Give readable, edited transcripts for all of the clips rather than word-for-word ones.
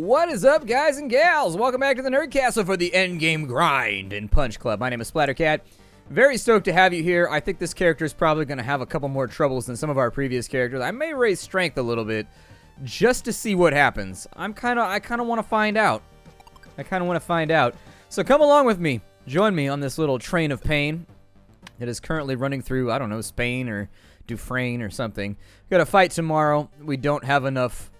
What is up, guys and gals? Welcome back to the Nerd Castle for the Endgame Grind and Punch Club. My name is Splattercat. Very stoked to have you here. I think this character is probably going to have a couple more troubles than some of our previous characters. I may raise strength a little bit just to see what happens. I kind of want to find out. So come along with me. Join me on this little train of pain that is currently running through, I don't know, Spain or Dufresne or something. We got a fight tomorrow. We don't have enough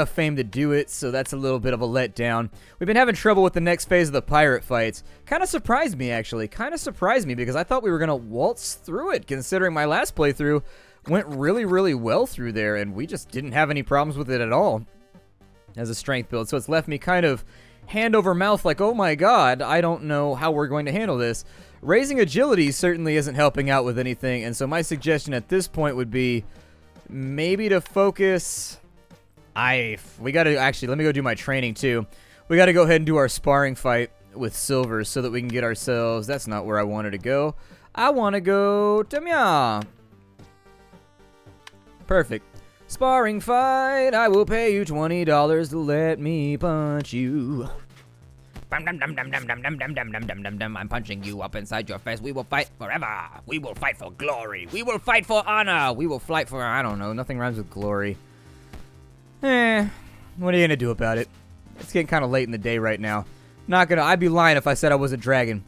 fame to do it, so that's a little bit of a letdown. We've been having trouble with the next phase of the pirate fights. Kind of surprised me, actually. Because I thought we were going to waltz through it, considering my last playthrough went really, really well through there, and we just didn't have any problems with it at all as a strength build. So it's left me kind of hand over mouth like, oh my god, I don't know how we're going to handle this. Raising agility certainly isn't helping out with anything, and so my suggestion at this point would be maybe to focus... we gotta, actually, let me go do my training too. We gotta go ahead and do our sparring fight with Silver so that we can get ourselves, that's not where I wanted to go. I wanna go to Mia. Perfect. Sparring fight, I will pay you $20 to let me punch you. I'm punching you up inside your face. We will fight forever. We will fight for glory. We will fight for honor. We will fight for, I don't know, nothing rhymes with glory. What are you gonna do about it? It's getting kind of late in the day right now. I'd be lying if I said I was a dragon.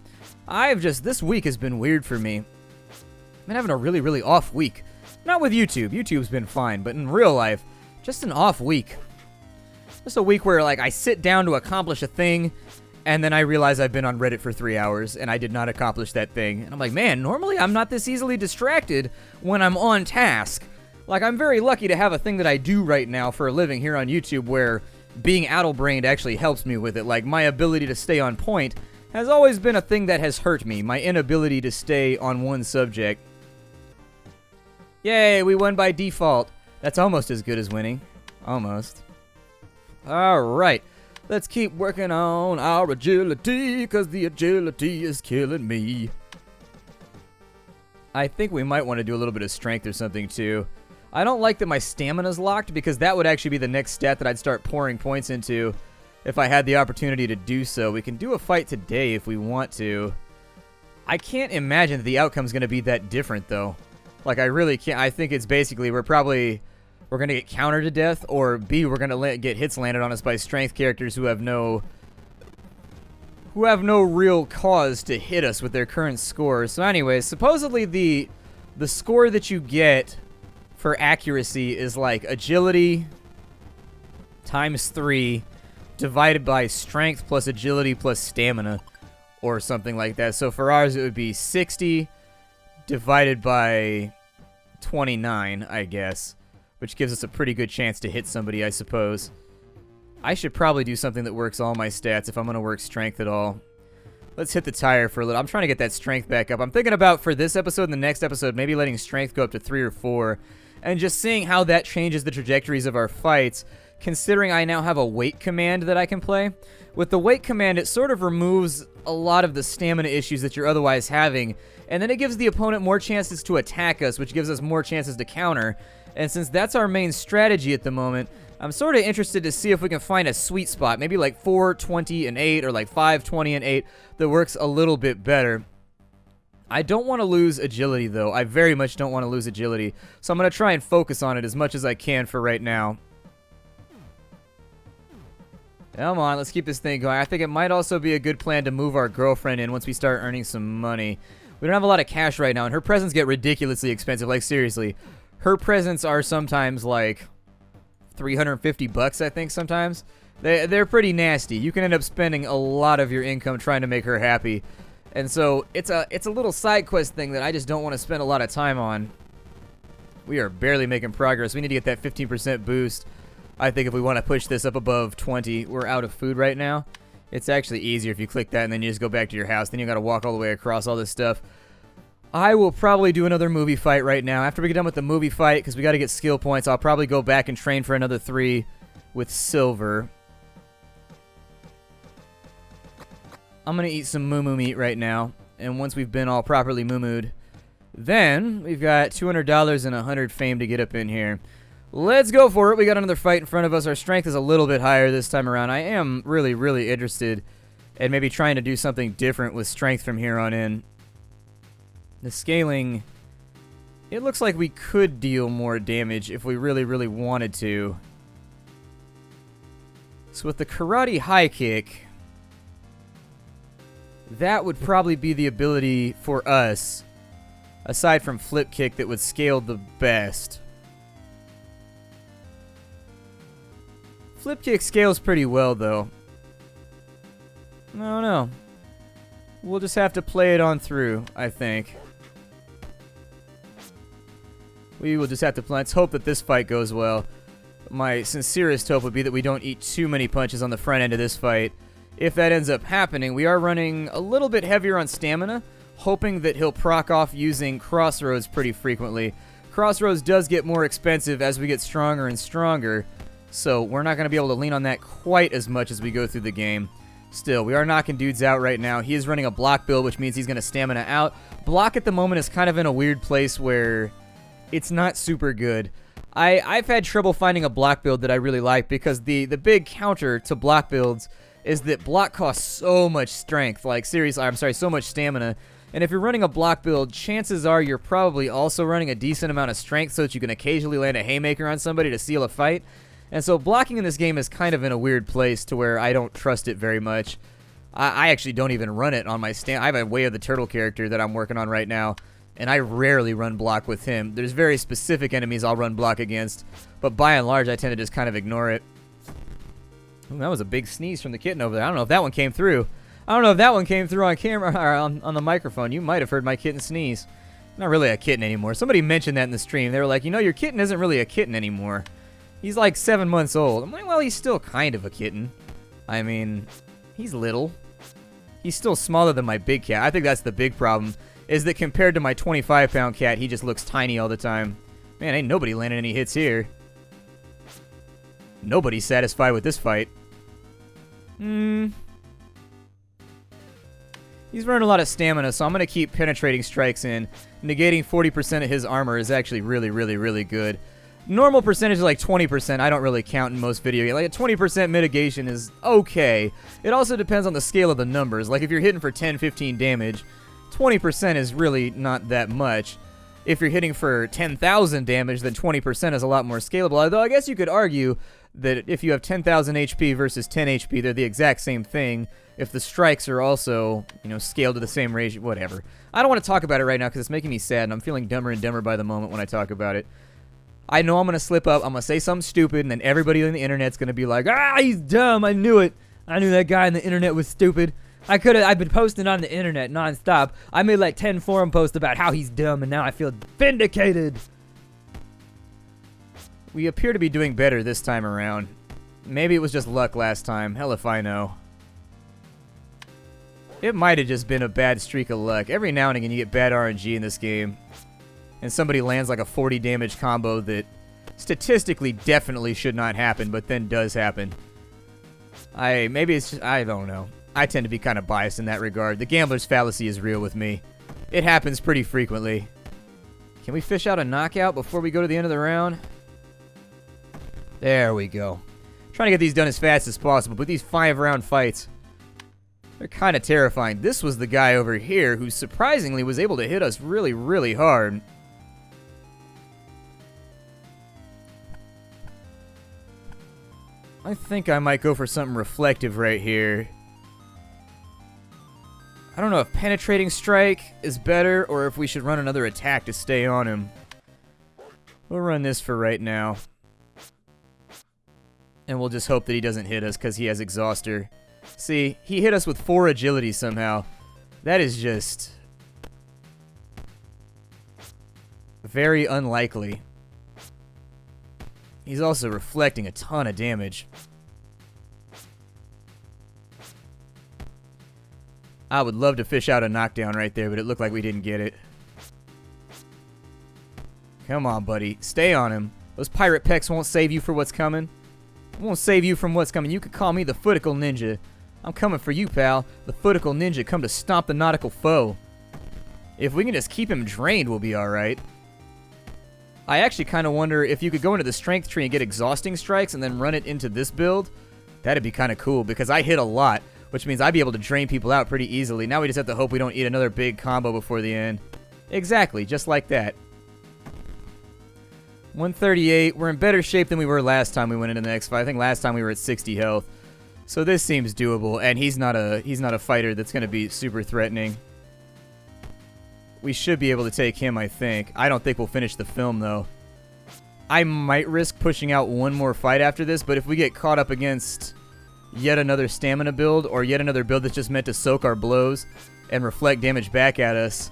This week has been weird for me. I've been having a really, really off week. Not with YouTube. YouTube's been fine, but in real life, just an off week. Just a week where, like, I sit down to accomplish a thing, and then I realize I've been on Reddit for 3 hours, and I did not accomplish that thing. And I'm like, man, normally I'm not this easily distracted when I'm on task. Like, I'm very lucky to have a thing that I do right now for a living here on YouTube where being addle-brained actually helps me with it. Like, my ability to stay on point has always been a thing that has hurt me. My inability to stay on one subject. Yay, we won by default. That's almost as good as winning. Almost. Alright, let's keep working on our agility, because the agility is killing me. I think we might want to do a little bit of strength or something, too. I don't like that my stamina's locked, because that would actually be the next stat that I'd start pouring points into if I had the opportunity to do so. We can do a fight today if we want to. I can't imagine that the outcome's going to be that different, though. Like, I really can't. I think it's basically we're going to get countered to death, or B, we're going to get hits landed on us by strength characters who have no real cause to hit us with their current scores. So anyways, supposedly the score that you get for accuracy is like agility times 3 divided by strength plus agility plus stamina or something like that. So for ours it would be 60 divided by 29, I guess, which gives us a pretty good chance to hit somebody, I suppose. I should probably do something that works all my stats if I'm going to work strength at all. Let's hit the tire for a little. I'm trying to get that strength back up. I'm thinking about, for this episode and the next episode, maybe letting strength go up to 3 or 4, and just seeing how that changes the trajectories of our fights, considering I now have a weight command that I can play. With the weight command, it sort of removes a lot of the stamina issues that you're otherwise having, and then it gives the opponent more chances to attack us, which gives us more chances to counter. And since that's our main strategy at the moment, I'm sort of interested to see if we can find a sweet spot, maybe like 4, 20, and 8, or like 5, 20, and 8, that works a little bit better. I don't want to lose agility, though. I very much don't want to lose agility, so I'm going to try and focus on it as much as I can for right now. Come on, let's keep this thing going. I think it might also be a good plan to move our girlfriend in once we start earning some money. We don't have a lot of cash right now, and her presents get ridiculously expensive. Like, seriously. Her presents are sometimes, like, $350, I think, sometimes. They're pretty nasty. You can end up spending a lot of your income trying to make her happy. And so, it's a little side quest thing that I just don't want to spend a lot of time on. We are barely making progress. We need to get that 15% boost. I think if we want to push this up above 20, we're out of food right now. It's actually easier if you click that and then you just go back to your house. Then you got to walk all the way across all this stuff. I will probably do another movie fight right now. After we get done with the movie fight, because we got to get skill points, I'll probably go back and train for another 3 with Silver. I'm going to eat some moo-moo meat right now. And once we've been all properly moo-mooed, then we've got $200 and 100 fame to get up in here. Let's go for it. We got another fight in front of us. Our strength is a little bit higher this time around. I am really, really interested in maybe trying to do something different with strength from here on in. The scaling, it looks like we could deal more damage if we really, really wanted to. So with the karate high kick, that would probably be the ability for us, aside from flip kick, that would scale the best. Flip kick scales pretty well, though. I don't know. We'll just have to play it on through, I think. We will just have to play. Let's hope that this fight goes well. My sincerest hope would be that we don't eat too many punches on the front end of this fight. If that ends up happening, we are running a little bit heavier on stamina, hoping that he'll proc off using Crossroads pretty frequently. Crossroads does get more expensive as we get stronger and stronger, so we're not going to be able to lean on that quite as much as we go through the game. Still, we are knocking dudes out right now. He is running a block build, which means he's going to stamina out. Block at the moment is kind of in a weird place where it's not super good. I've had trouble finding a block build that I really like because the big counter to block builds is that block costs so much strength. Like, seriously, I'm sorry, so much stamina. And if you're running a block build, chances are you're probably also running a decent amount of strength so that you can occasionally land a haymaker on somebody to seal a fight. And so blocking in this game is kind of in a weird place to where I don't trust it very much. I actually don't even run it on my I have a Way of the Turtle character that I'm working on right now, and I rarely run block with him. There's very specific enemies I'll run block against, but by and large I tend to just kind of ignore it. Ooh, that was a big sneeze from the kitten over there. I don't know if that one came through. I don't know if that one came through on camera or on the microphone. You might have heard my kitten sneeze. Not really a kitten anymore. Somebody mentioned that in the stream. They were like, you know, your kitten isn't really a kitten anymore. He's like 7 months old. I'm like, well, he's still kind of a kitten. I mean, he's little. He's still smaller than my big cat. I think that's the big problem, is that compared to my 25-pound cat, he just looks tiny all the time. Man, ain't nobody landing any hits here. Nobody's satisfied with this fight. He's running a lot of stamina, so I'm going to keep penetrating strikes in. Negating 40% of his armor is actually really, really, really good. Normal percentage is like 20%. I don't really count in most video games. Like a 20% mitigation is okay. It also depends on the scale of the numbers. Like if you're hitting for 10, 15 damage, 20% is really not that much. If you're hitting for 10,000 damage, then 20% is a lot more scalable. Although I guess you could argue that if you have 10,000 HP versus 10 HP, they're the exact same thing. If the strikes are also, you know, scaled to the same ratio, whatever. I don't want to talk about it right now because it's making me sad, and I'm feeling dumber and dumber by the moment when I talk about it. I know I'm going to slip up, I'm going to say something stupid, and then everybody on the internet's going to be like, ah, he's dumb, I knew it. I knew that guy on the internet was stupid. I've been posting on the internet nonstop. I made like 10 forum posts about how he's dumb, and now I feel vindicated. We appear to be doing better this time around. Maybe it was just luck last time, hell if I know. It might have just been a bad streak of luck. Every now and again you get bad RNG in this game, and somebody lands like a 40 damage combo that statistically definitely should not happen, but then does happen. Maybe it's just, I don't know. I tend to be kind of biased in that regard. The gambler's fallacy is real with me. It happens pretty frequently. Can we fish out a knockout before we go to the end of the round? There we go. Trying to get these done as fast as possible, but these 5-round fights, they're kind of terrifying. This was the guy over here who surprisingly was able to hit us really, really hard. I think I might go for something reflective right here. I don't know if penetrating strike is better or if we should run another attack to stay on him. We'll run this for right now. And we'll just hope that he doesn't hit us because he has Exhauster. See, he hit us with 4 agility somehow. That is just very unlikely. He's also reflecting a ton of damage. I would love to fish out a knockdown right there, but it looked like we didn't get it. Come on, buddy. Stay on him. Those pirate pecs won't save you for what's coming. Won't save you from what's coming. You could call me the Foottical Ninja. I'm coming for you, pal. The Foottical Ninja come to stomp the nautical foe. If we can just keep him drained, we'll be alright. I actually kind of wonder if you could go into the strength tree and get exhausting strikes and then run it into this build. That'd be kind of cool because I hit a lot, which means I'd be able to drain people out pretty easily. Now we just have to hope we don't eat another big combo before the end. Exactly, just like that. 138. We're in better shape than we were last time we went into the next fight. I think last time we were at 60 health. So this seems doable, and he's not a fighter that's going to be super threatening. We should be able to take him, I think. I don't think we'll finish the film, though. I might risk pushing out one more fight after this, but if we get caught up against yet another stamina build, or yet another build that's just meant to soak our blows and reflect damage back at us,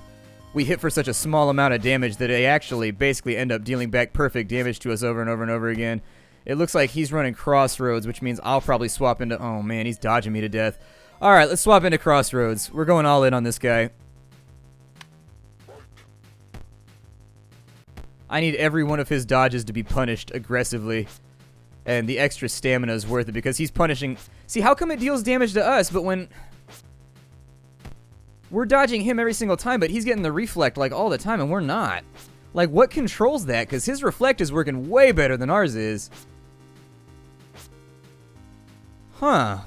we hit for such a small amount of damage that they actually basically end up dealing back perfect damage to us over and over and over again. It looks like he's running Crossroads, which means I'll probably swap into... Oh, man, he's dodging me to death. All right, let's swap into Crossroads. We're going all in on this guy. I need every one of his dodges to be punished aggressively. And the extra stamina is worth it because he's punishing... See, how come it deals damage to us, but when... We're dodging him every single time, but he's getting the reflect, like, all the time, and we're not. Like, what controls that? Because his reflect is working way better than ours is. Huh.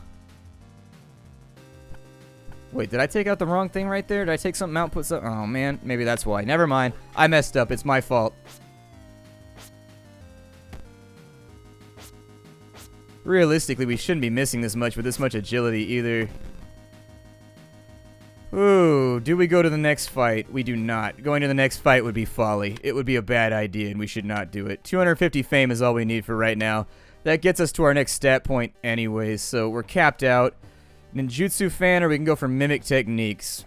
Wait, did I take out the wrong thing right there? Did I take something out, put something... Oh, man, maybe that's why. Never mind. I messed up. It's my fault. Realistically, we shouldn't be missing this much with this much agility either. Ooh, do we go to the next fight? We do not. Going to the next fight would be folly. It would be a bad idea, and we should not do it. 250 fame is all we need for right now. That gets us to our next stat point anyways, so we're capped out. Ninjutsu fan, or we can go for mimic techniques.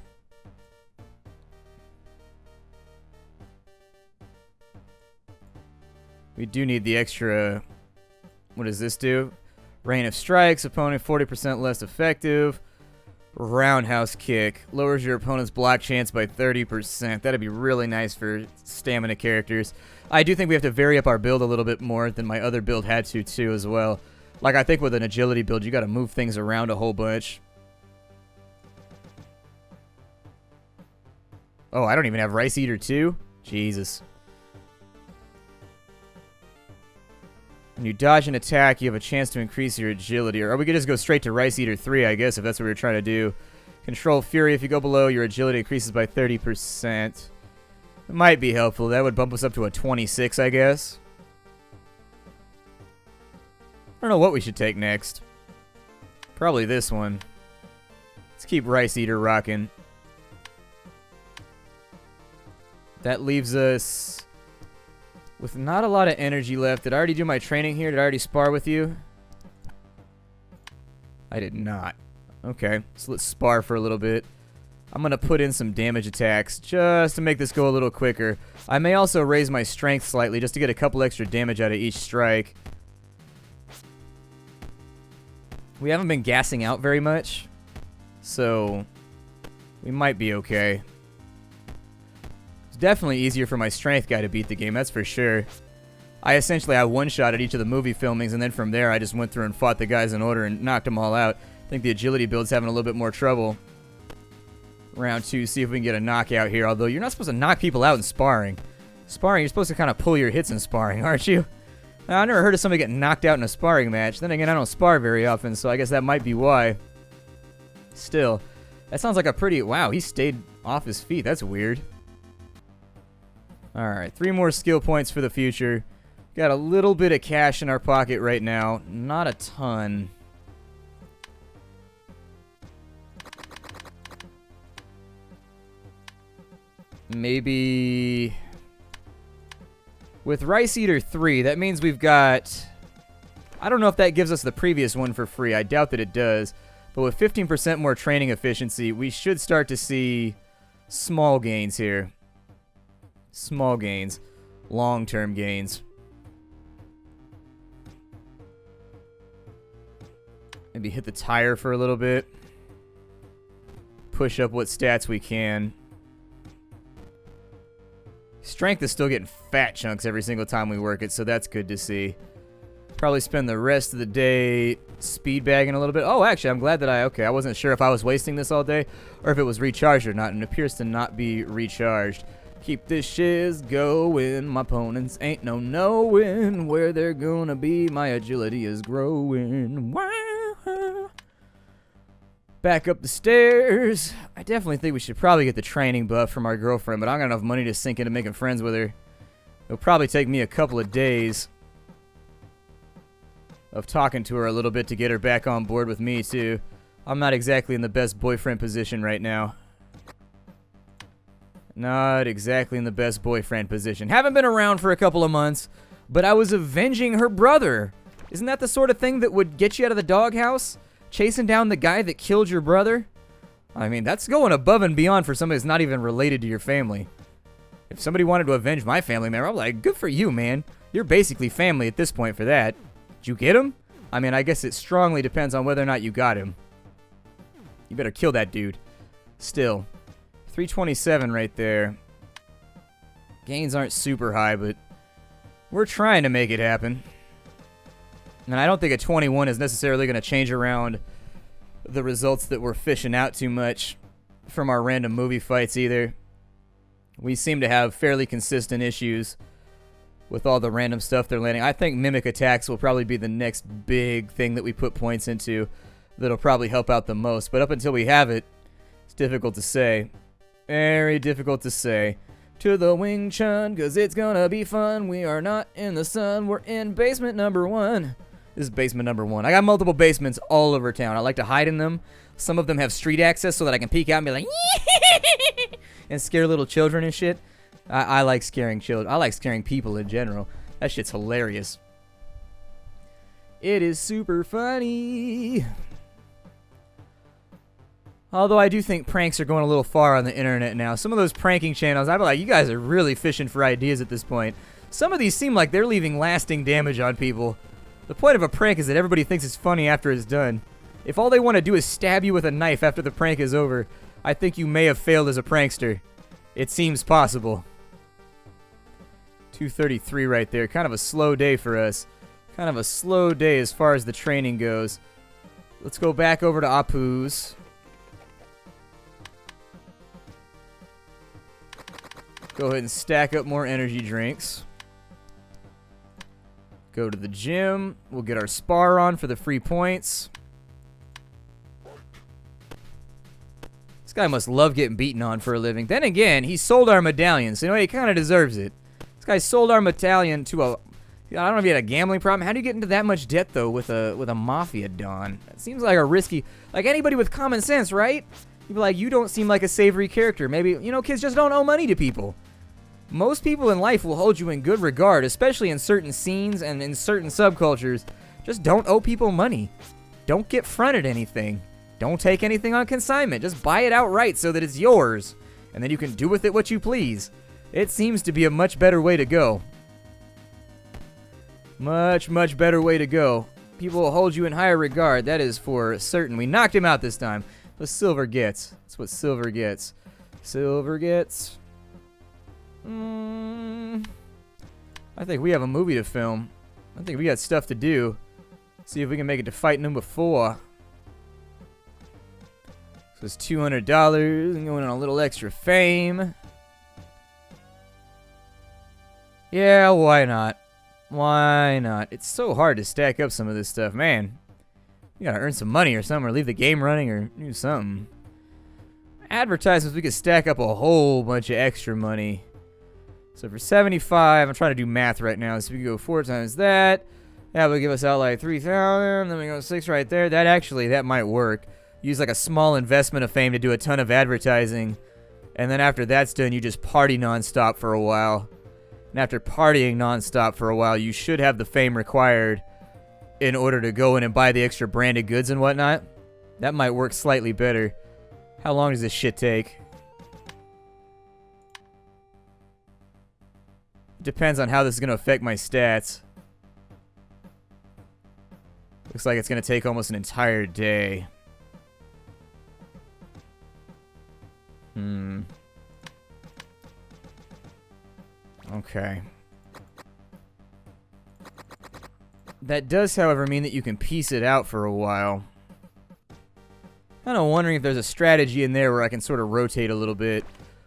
We do need the extra... What does this do? Rain of strikes, opponent 40% less effective. Roundhouse kick. Lowers your opponent's block chance by 30%. That'd be really nice for stamina characters. I do think we have to vary up our build a little bit more than my other build had to, too, as well. Like, I think with an agility build, you gotta move things around a whole bunch. Oh, I don't even have Rice Eater 2? Jesus. When you dodge an attack, you have a chance to increase your agility. Or we could just go straight to Rice Eater 3, I guess, if that's what we were trying to do. Control Fury. If you go below, your agility increases by 30%. It might be helpful. That would bump us up to a 26, I guess. I don't know what we should take next. Probably this one. Let's keep Rice Eater rocking. That leaves us... with not a lot of energy left. Did I already do my training here? Did I already spar with you? I did not. Okay, so let's spar for a little bit. I'm going to put in some damage attacks just to make this go a little quicker. I may also raise my strength slightly just to get a couple extra damage out of each strike. We haven't been gassing out very much, so we might be okay. It's definitely easier for my strength guy to beat the game, that's for sure. I one-shot at each of the movie filmings, and then from there I just went through and fought the guys in order and knocked them all out. I think the agility build's having a little bit more trouble. Round 2, see if we can get a knockout here, although you're not supposed to knock people out in sparring. Sparring, you're supposed to kind of pull your hits in sparring, aren't you? Now, I never heard of somebody getting knocked out in a sparring match. Then again, I don't spar very often, so I guess that might be why. Still, that sounds like a pretty... Wow, he stayed off his feet. That's weird. Alright, 3 more skill points for the future. Got a little bit of cash in our pocket right now. Not a ton. Maybe... With Rice Eater 3, that means we've got... I don't know if that gives us the previous one for free. I doubt that it does. But with 15% more training efficiency, we should start to see small gains here. Small gains. Long-term gains. Maybe hit the tire for a little bit. Push up what stats we can. Strength is still getting fat chunks every single time we work it, so that's good to see. Probably spend the rest of the day speed bagging a little bit. Oh, actually, I'm glad that I wasn't sure if I was wasting this all day or if it was recharged or not, and it appears to not be recharged. Keep this shiz going. My opponents ain't no knowing where they're gonna be. My agility is growing. Wow. Back up the stairs. I definitely think we should probably get the training buff from our girlfriend, but I don't got enough money to sink into making friends with her. It'll probably take me a couple of days of talking to her a little bit to get her back on board with me, too. I'm not exactly in the best boyfriend position right now. Not exactly in the best boyfriend position. Haven't been around for a couple of months, but I was avenging her brother. Isn't that the sort of thing that would get you out of the doghouse? Chasing down the guy that killed your brother? I mean, that's going above and beyond for somebody that's not even related to your family. If somebody wanted to avenge my family member, I'm like, good for you, man. You're basically family at this point for that. Did you get him? I mean, I guess it strongly depends on whether or not you got him. You better kill that dude. Still. 327 right there. Gains aren't super high, but we're trying to make it happen. And I don't think a 21 is necessarily going to change around the results that we're fishing out too much from our random movie fights either. We seem to have fairly consistent issues with all the random stuff they're landing. I think mimic attacks will probably be the next big thing that we put points into that'll probably help out the most. But up until we have it, it's difficult to say. Very difficult to say. To the Wing Chun, cause it's gonna be fun. We are not in the sun, we're in basement number 1. This is basement number 1. I got multiple basements all over town. I like to hide in them. Some of them have street access so that I can peek out and be like, and scare little children and shit. I like scaring children. I like scaring people in general. That shit's hilarious. It is super funny. Although I do think pranks are going a little far on the internet now. Some of those pranking channels, I'd be like, you guys are really fishing for ideas at this point. Some of these seem like they're leaving lasting damage on people. The point of a prank is that everybody thinks it's funny after it's done. If all they want to do is stab you with a knife after the prank is over, I think you may have failed as a prankster. It seems possible. 233 right there. Kind of a slow day for us. Kind of a slow day as far as the training goes. Let's go back over to Apu's. Go ahead and stack up more energy drinks. Go to the gym. We'll get our spar on for the free points. This guy must love getting beaten on for a living. Then again, he sold our medallion, so you know he kind of deserves it. This guy sold our medallion to a... I don't know if he had a gambling problem. How do you get into that much debt, though, with a mafia don? That seems like a risky... Like anybody with common sense, right? You'd be like, you don't seem like a savory character. Maybe, you know, kids just don't owe money to people. Most people in life will hold you in good regard, especially in certain scenes and in certain subcultures. Just don't owe people money. Don't get fronted anything. Don't take anything on consignment. Just buy it outright so that it's yours. And then you can do with it what you please. It seems to be a much better way to go. Much, much better way to go. People will hold you in higher regard. That is for certain. We knocked him out this time. But silver gets. That's what silver gets. Silver gets. I think we have a movie to film. I think we got stuff to do. See if we can make it to fight number 4. So it's $200 and going on a little extra fame. Yeah, why not? Why not? It's so hard to stack up some of this stuff, man. You gotta earn some money or something, or leave the game running, or do something. Advertisements, we could stack up a whole bunch of extra money. So for 75, I'm trying to do math right now, so we can go 4 times that. That would give us out like 3,000, then we go 6 right there. That might work. Use like a small investment of fame to do a ton of advertising. And then after that's done, you just party nonstop for a while. And after partying nonstop for a while, you should have the fame required in order to go in and buy the extra branded goods and whatnot. That might work slightly better. How long does this shit take? Depends on how this is going to affect my stats. Looks like it's going to take almost an entire day. Okay. That does, however, mean that you can piece it out for a while. Kind of wondering if there's a strategy in there where I can sort of rotate a little bit.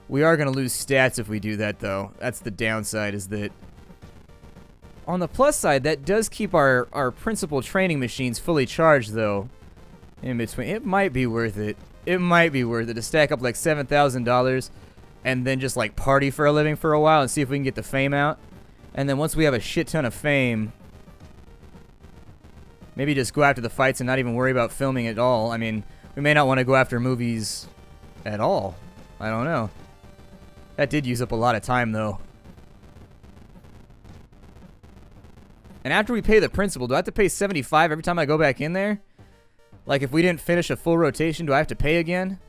We are going to lose stats if we do that, though. That's the downside, is that... On the plus side, that does keep our principal training machines fully charged, though. In between. It might be worth it. It might be worth it to stack up like $7,000 and then just like party for a living for a while and see if we can get the fame out. And then once we have a shit ton of fame, maybe just go after the fights and not even worry about filming at all. I mean, we may not want to go after movies at all. I don't know. That did use up a lot of time, though. And after we pay the principal, do I have to pay $75 every time I go back in there? Like, if we didn't finish a full rotation, do I have to pay again?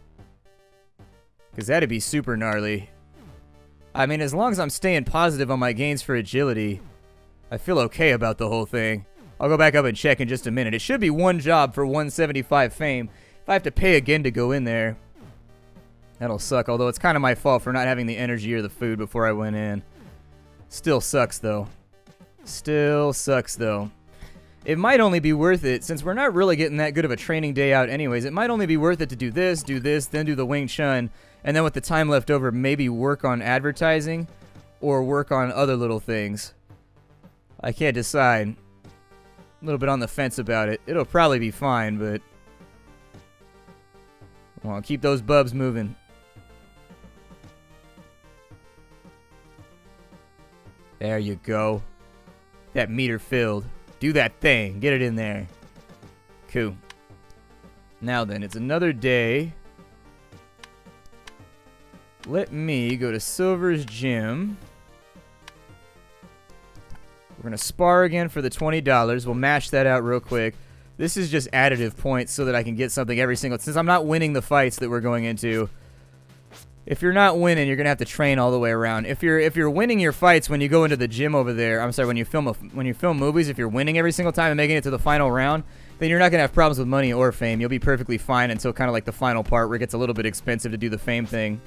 Because that'd be super gnarly. I mean, as long as I'm staying positive on my gains for agility, I feel okay about the whole thing. I'll go back up and check in just a minute. It should be one job for 175 fame. If I have to pay again to go in there, that'll suck. Although it's kind of my fault for not having the energy or the food before I went in. Still sucks, though. Still sucks, though. It might only be worth it, since we're not really getting that good of a training day out anyways, it might only be worth it to do this, then do the Wing Chun, and then with the time left over, maybe work on advertising or work on other little things. I can't decide. A little bit on the fence about it. It'll probably be fine, but... Well, keep those bubs moving. There you go. That meter filled. Do that thing. Get it in there. Cool. Now then, it's another day. Let me go to Silver's gym. We're going to spar again for the $20. We'll mash that out real quick. This is just additive points so that I can get something every single... Since I'm not winning the fights that we're going into... If you're not winning, you're gonna have to train all the way around. If you're winning your fights when you go into the gym over there, I'm sorry, when you film movies, if you're winning every single time and making it to the final round, then you're not gonna have problems with money or fame. You'll be perfectly fine until kind of like the final part where it gets a little bit expensive to do the fame thing.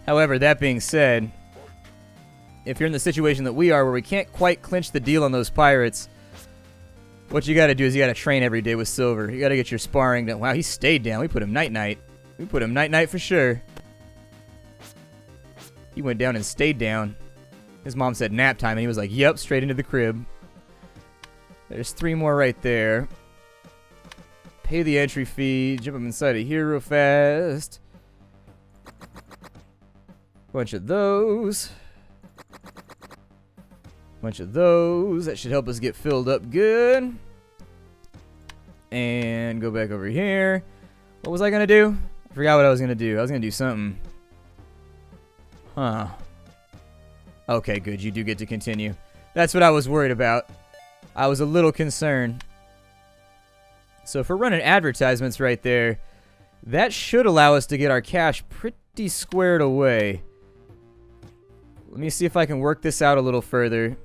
However, that being said, if you're in the situation that we are, where we can't quite clinch the deal on those pirates, what you got to do is you got to train every day with Silver. You got to get your sparring done. Wow, he stayed down. We put him night-night. We put him night-night for sure. He went down and stayed down. His mom said nap time, and he was like, yep, straight into the crib. There's 3 more right there. Pay the entry fee. Jump up inside of here real fast. Bunch of those. Bunch of those. That should help us get filled up good. And go back over here. What was I going to do? I forgot what I was going to do. I was going to do something. Huh. Okay, good. You do get to continue. That's what I was worried about. I was a little concerned. So if we're running advertisements right there, that should allow us to get our cash pretty squared away. Let me see if I can work this out a little further.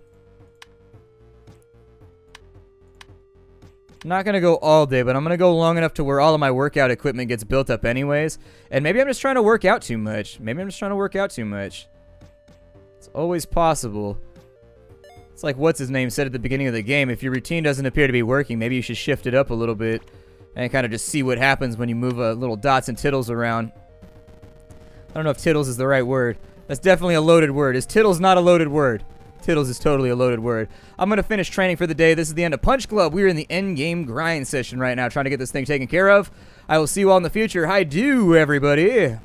I'm not going to go all day, but I'm going to go long enough to where all of my workout equipment gets built up anyways. And maybe I'm just trying to work out too much. It's always possible. It's like what's-his-name said at the beginning of the game. If your routine doesn't appear to be working, maybe you should shift it up a little bit and kind of just see what happens when you move little dots and tittles around. I don't know if tittles is the right word. That's definitely a loaded word. Is tittles not a loaded word? Tittles is totally a loaded word. I'm going to finish training for the day. This is the end of Punch Club. We're in the end game grind session right now, trying to get this thing taken care of. I will see you all in the future. Hi-do, everybody.